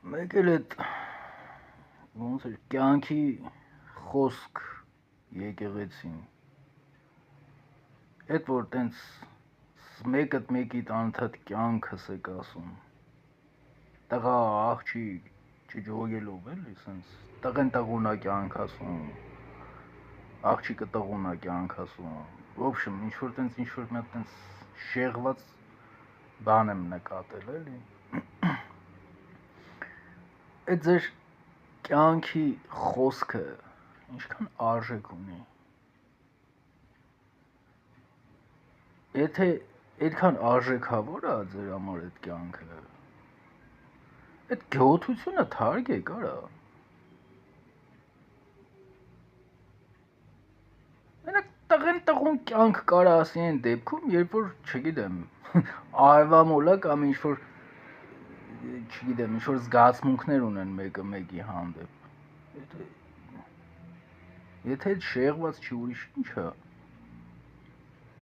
Մեկ էլ այդ ոնց է կյանքի խոսք եկեղեցին այդ որ տենց մեկդ մեկիդ անընդհատ կյանքս եք ասում տղա աղջիկ չջոգելով էլի սենց տղեն տղունա կյանք ասում աղջիկը տղունա կյանք ասում в общем ինչ որ մի հատ տենց շեղված բան եմ նկատել էլի այդ ձեր կյանքի խոսքը ինչքան արժեք ունի եթե այդքան արժեքավոր է ձեր համար այդ կյանքը այդ գոհությունը թարգ է կարա մենակ տղեն տղուն կյանք կարա ասի այն դեպքում երբ որ չգիտեմ արվամոլա կամ ինչ որ չգիտեմ ինչ որ զգացմունքներ ունեն մեկը մեկի հանդեպ եթե այդ շեղված չի ուրիշ ինչ է